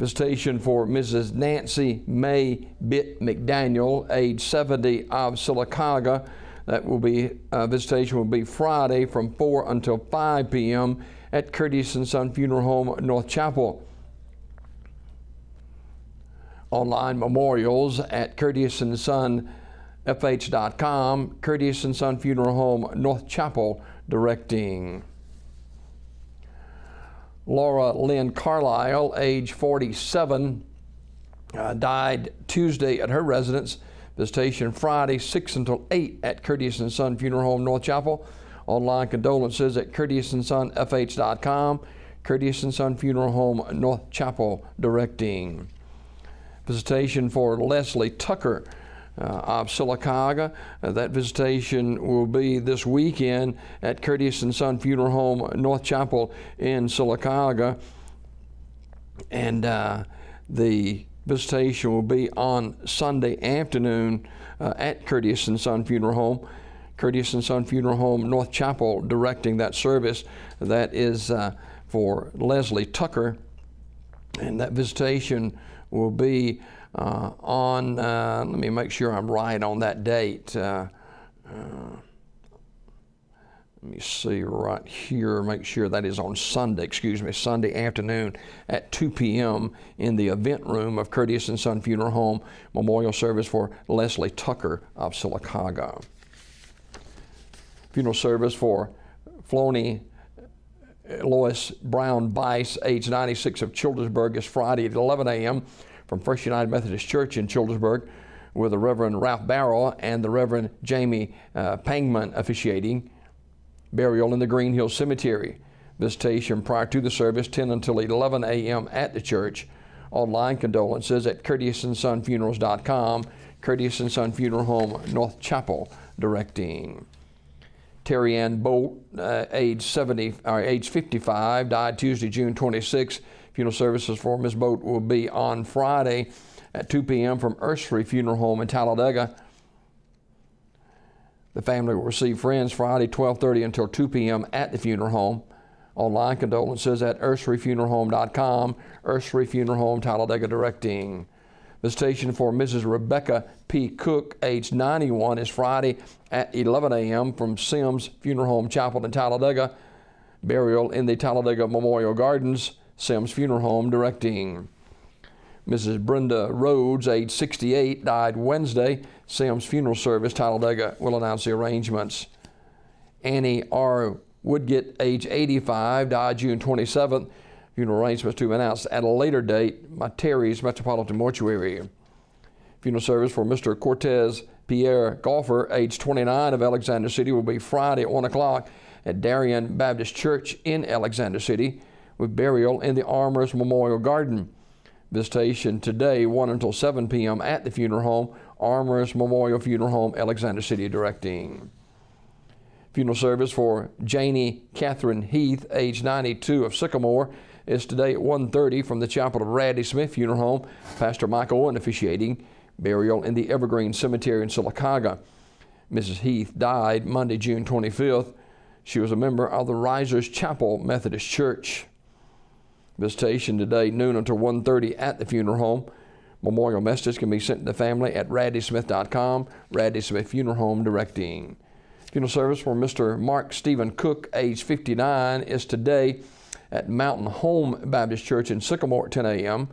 Visitation for Mrs. Nancy May Bitt McDaniel, age 70, of Sylacauga. That will be, visitation will be Friday from 4 until 5 p.m. at Curtis & Son Funeral Home, North Chapel. Online memorials at curtisonfh.com, Curtis & Son Funeral Home, North Chapel, directing. Laura Lynn Carlisle, age 47, died Tuesday at her residence. Visitation Friday, 6 until 8 at Curtis & Son Funeral Home, North Chapel. Online condolences at curtisonfh.com, Curtis & Son Funeral Home, North Chapel, directing. Visitation for Leslie Tucker of Sylacauga. That visitation will be this weekend at Curtis & Son Funeral Home, North Chapel in Sylacauga. And the visitation will be on Sunday afternoon at Curtis & Son Funeral Home. Curtis & Son Funeral Home, North Chapel, directing that service. That is for Leslie Tucker. And that visitation will be on, let me make sure I'm right on that date. Let me see right here, make sure that is on Sunday, Sunday afternoon at 2 p.m. in the event room of Curtis & Son Funeral Home, memorial service for Leslie Tucker of Sylacauga. Funeral service for Floney Lois Brown Bice, age 96, of Childersburg, is Friday at 11 a.m. from First United Methodist Church in Childersburg, with the Reverend Ralph Barrow and the Reverend Jamie Pangman officiating. Burial in the Green Hill Cemetery. Visitation prior to the service, 10 until 11 a.m. at the church. Online condolences at curtisonsonfunerals.com, Curtis & Son Funeral Home, North Chapel, directing. Terry Ann Bolt, age 55, died Tuesday, June 26. Funeral services for Ms. Bolt will be on Friday at 2 p.m. from Ursery Funeral Home in Talladega. The family will receive friends Friday, 12:30 until 2 p.m. at the funeral home. Online condolences at urseryfuneralhome.com, Ursery Funeral Home, Talladega, directing. Visitation for Mrs. Rebecca P. Cook, age 91, is Friday at 11 a.m. from Sims Funeral Home Chapel in Talladega. Burial in the Talladega Memorial Gardens, Sims Funeral Home, directing. Mrs. Brenda Rhodes, age 68, died Wednesday. Sims Funeral Service, Talladega, will announce the arrangements. Annie R. Woodgett, age 85, died June 27th. Funeral arrangements to be announced at a later date by Terry's Metropolitan Mortuary. Funeral service for Mr. Cortez Pierre Golfer, age 29, of Alexander City, will be Friday at 1 o'clock at Darien Baptist Church in Alexander City, with burial in the Armourers Memorial Garden. Visitation today, 1 until 7 p.m. at the funeral home, Armourers Memorial Funeral Home, Alexander City, directing. Funeral service for Janie Catherine Heath, age 92, of Sycamore, is today at 1:30 from the chapel of Radley Smith Funeral Home. Pastor Michael Owen officiating. Burial in the Evergreen Cemetery in Sylacauga. Mrs. Heath died Monday, June 25th. She was a member of the Risers Chapel Methodist Church. Visitation today, noon until 1:30 at the funeral home. Memorial messages can be sent to the family at radleysmith.com, Radley Smith Funeral Home, directing. Funeral service for Mr. Mark Stephen Cook, age 59, is today at Mountain Home Baptist Church in Sycamore at 10 a.m.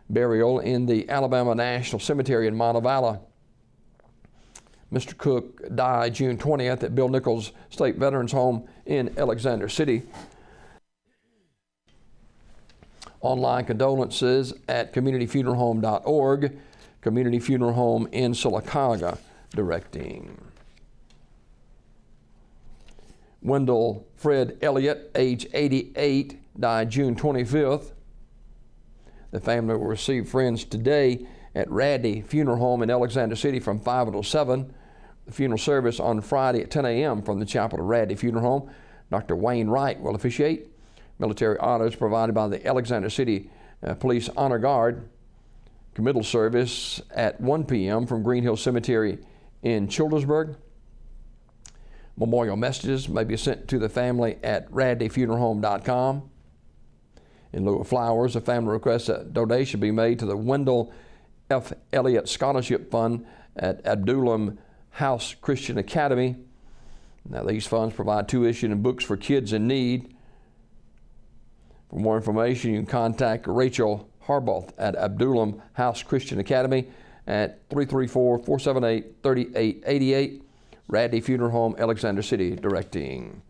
Burial in the Alabama National Cemetery in Montevallo. Mr. Cook died June 20th at Bill Nichols State Veterans Home in Alexander City. Online condolences at communityfuneralhome.org, Community Funeral Home in Sylacauga, directing. Wendell Fred Elliott, age 88, died June 25th. The family will receive friends today at Radley Funeral Home in Alexander City from 5 until 7. The funeral service on Friday at 10 a.m. from the chapel of Radley Funeral Home. Dr. Wayne Wright will officiate. Military honors provided by the Alexander City Police Honor Guard. Committal service at 1 p.m. from Green Hill Cemetery in Childersburg. Memorial messages may be sent to the family at radleyfuneralhome.com. In lieu of flowers, a family requests a donation be made to the Wendell F. Elliott Scholarship Fund at Abdullam House Christian Academy. Now, these funds provide tuition and books for kids in need. For more information, you can contact Rachel Harbaugh at Abdullam House Christian Academy at 334-478-3888. Radley Funeral Home, Alexander City, directing.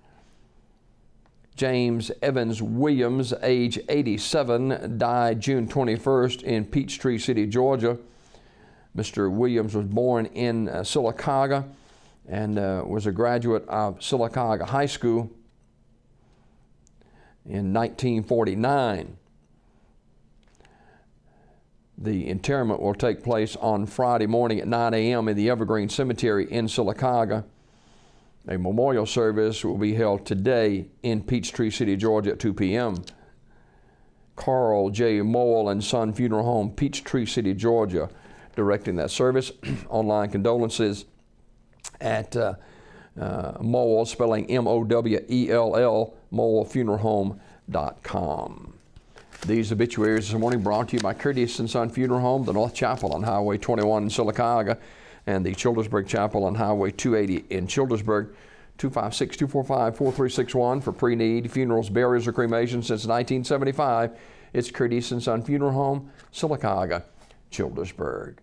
James Evans Williams, age 87, died June 21st in Peachtree City, Georgia. Mr. Williams was born in Sylacauga and was a graduate of Sylacauga High School in 1949. The interment will take place on Friday morning at 9 a.m. in the Evergreen Cemetery in Sylacauga. A memorial service will be held today in Peachtree City, Georgia at 2 p.m. Carl J. Mowell and Son Funeral Home, Peachtree City, Georgia, directing that service. Online condolences at Mowell, spelling M-O-W-E-L-L, MowellFuneralHome.com. These obituaries this morning brought to you by Curtis & Son Funeral Home, the North Chapel on Highway 21 in Sylacauga, and the Childersburg Chapel on Highway 280 in Childersburg. 256-245-4361 for pre-need funerals, burials, or cremation since 1975. It's Curtis & Son Funeral Home, Sylacauga, Childersburg.